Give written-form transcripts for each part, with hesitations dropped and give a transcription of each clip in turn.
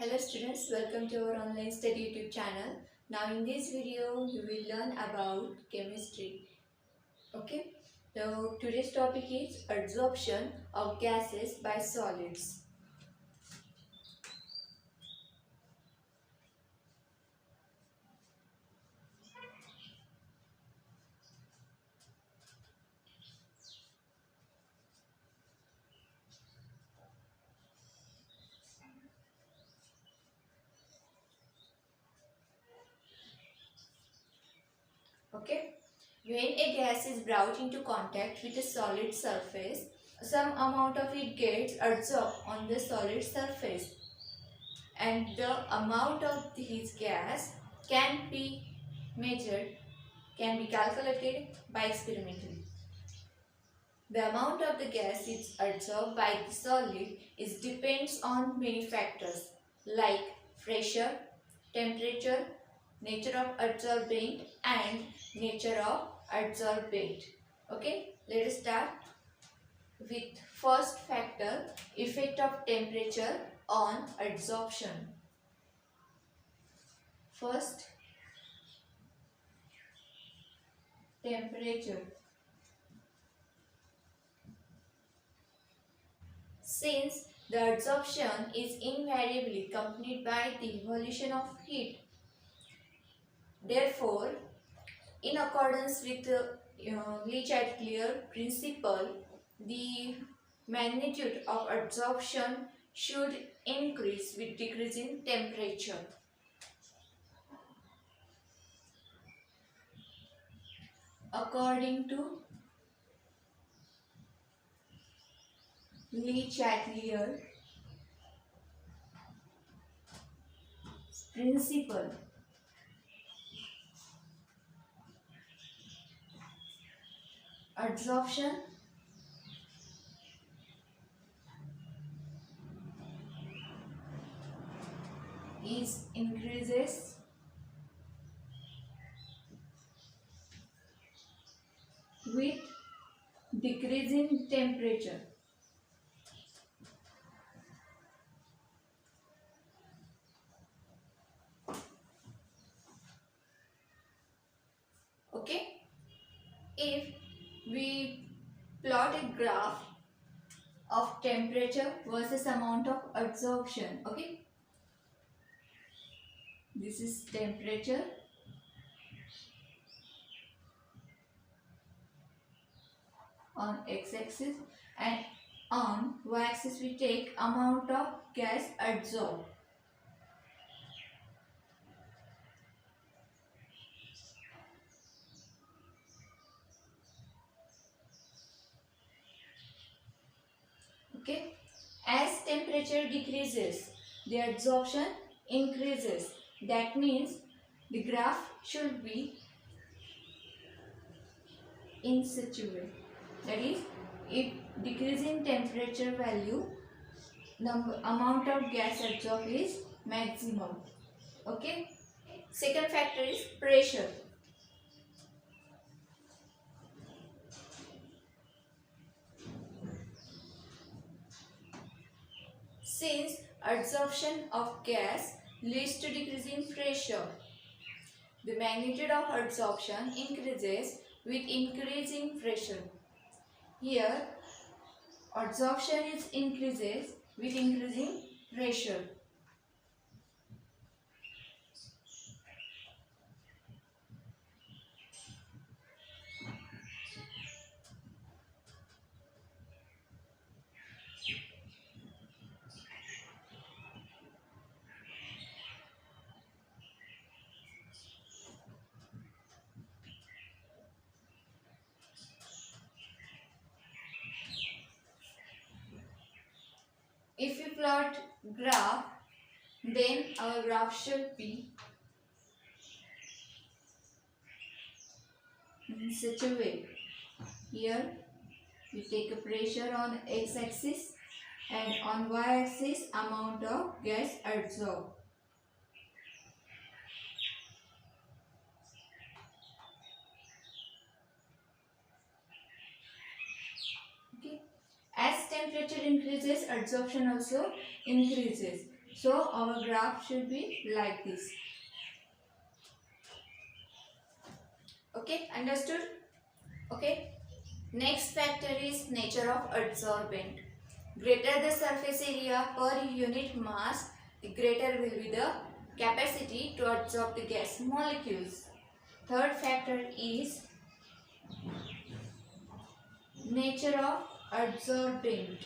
Hello students, welcome to our online study YouTube channel. Now in this video you will learn about chemistry. Okay, so today's topic is adsorption of gases by solids. Okay, when a gas is brought into contact with a solid surface, some amount of it gets adsorbed on the solid surface, and the amount of this gas can be measured, can be calculated by experimentally. The amount of the gas is adsorbed by the solid depends on many factors like pressure, temperature, nature of adsorbent and nature of adsorbate. Okay, let us start with first factor, effect of temperature on adsorption. First, temperature. Since the adsorption is invariably accompanied by the evolution of heat, therefore, in accordance with the Le Chatelier principle, the magnitude of adsorption should increase with decreasing temperature. According to Le Chatelier principle, adsorption is increases with decreasing temperature. Okay, if we plot a graph of temperature versus amount of adsorption, okay, this is temperature on x-axis and on y-axis we take amount of gas adsorbed. Okay, as temperature decreases, the adsorption increases. That means the graph should be in such a way. That is, if decreasing temperature value, the amount of gas adsorbed is maximum. Okay. Second factor is pressure. Since adsorption of gas leads to decreasing pressure, the magnitude of adsorption increases with increasing pressure. Here, adsorption increases with increasing pressure. If we plot graph, then our graph should be in such a way. Here we take a pressure on x-axis and on y-axis amount of gas adsorbed. Okay. As temperature increases, adsorption also increases. So our graph should be like this. Okay, understood? Okay. Next factor is nature of adsorbent. Greater the surface area per unit mass, the greater will be the capacity to absorb the gas molecules. Third factor is nature of adsorbent.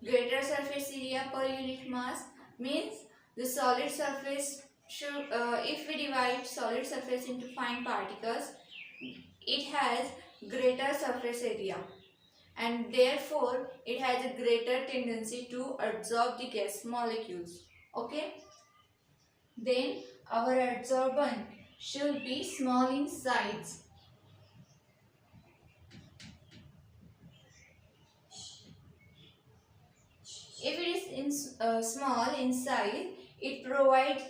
Greater surface area per unit mass means the solid surface should, if we divide solid surface into fine particles, it has greater surface area and therefore it has a greater tendency to absorb the gas molecules. Okay. Then our adsorbent should be small in size. If it is small in size, it provides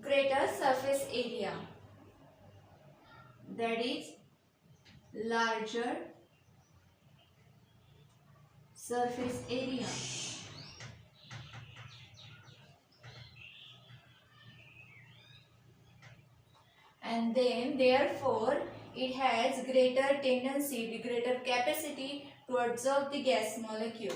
greater surface area, that is larger surface area. And then therefore it has greater tendency, the greater capacity to absorb the gas molecule.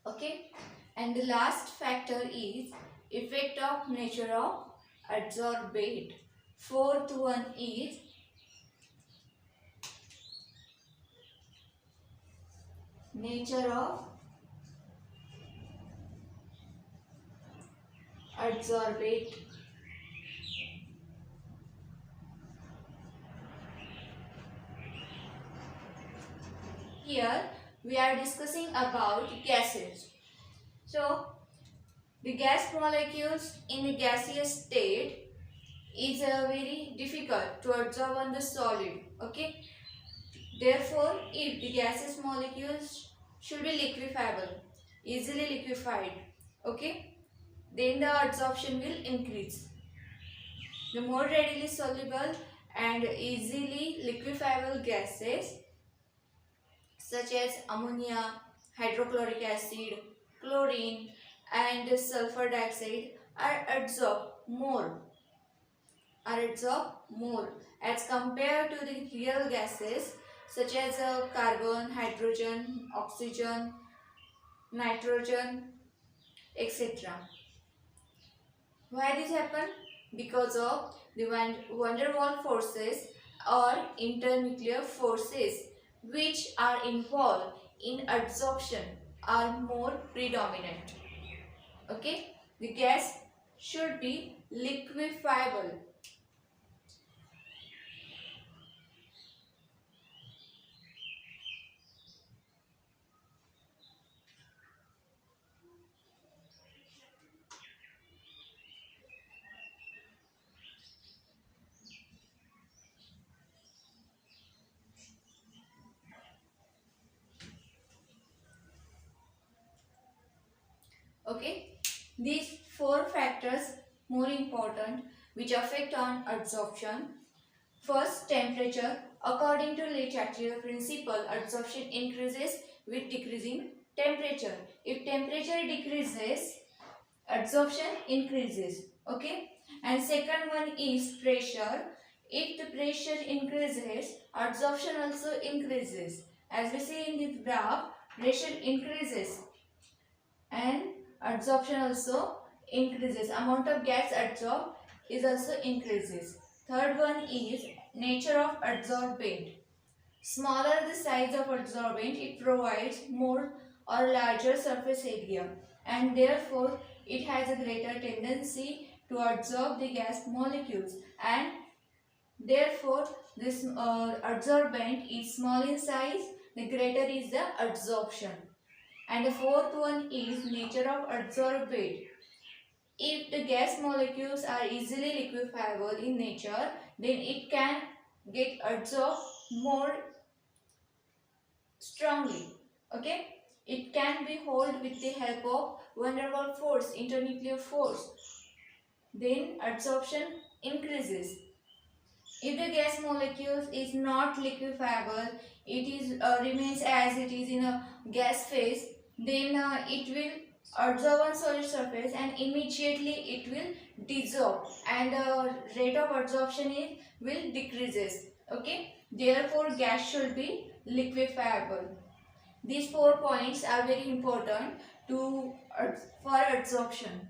Okay, and the last factor is effect of nature of adsorbate. Fourth one is nature of adsorbate. Here we are discussing about gases. So the gas molecules in the gaseous state is very difficult to absorb on the solid. Okay. Therefore, if the gaseous molecules should be liquefiable, easily liquefied, okay, then the absorption will increase. The more readily soluble and easily liquefiable gases such as ammonia, hydrochloric acid, chlorine and sulfur dioxide are absorbed more as compared to the real gases such as carbon, hydrogen, oxygen, nitrogen, etc. Why this happen? Because of the van der Waals forces or internuclear forces which are involved in absorption are more predominant. Okay, the gas should be liquefiable. Okay, these four factors more important which affect on absorption. First, temperature. According to Le Chatelier's principle, absorption increases with decreasing temperature. If temperature decreases, absorption increases. Okay, and second one is pressure. If the pressure increases, absorption also increases. As we see in this graph, pressure increases and absorption also increases. Amount of gas absorbed is also increases. Third one is nature of adsorbent. Smaller the size of adsorbent, it provides more or larger surface area and therefore it has a greater tendency to absorb the gas molecules, and therefore this adsorbent is small in size, the greater is the absorption. And the fourth one is nature of adsorbate. If the gas molecules are easily liquefiable in nature, then it can get adsorbed more strongly. Okay, it can be held with the help of van der Waals force, internuclear force. Then adsorption increases. If the gas molecules is not liquefiable, it is remains as it is in a gas phase, then it will absorb on solid surface and immediately it will dissolve, and the rate of absorption will decreases. Okay, therefore gas should be liquefiable. These 4 points are very important for adsorption.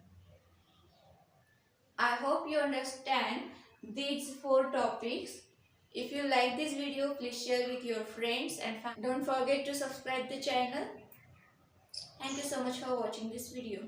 I hope you understand these 4 topics. If you like this video, please share with your friends and don't forget to subscribe the channel. Thank you so much for watching this video.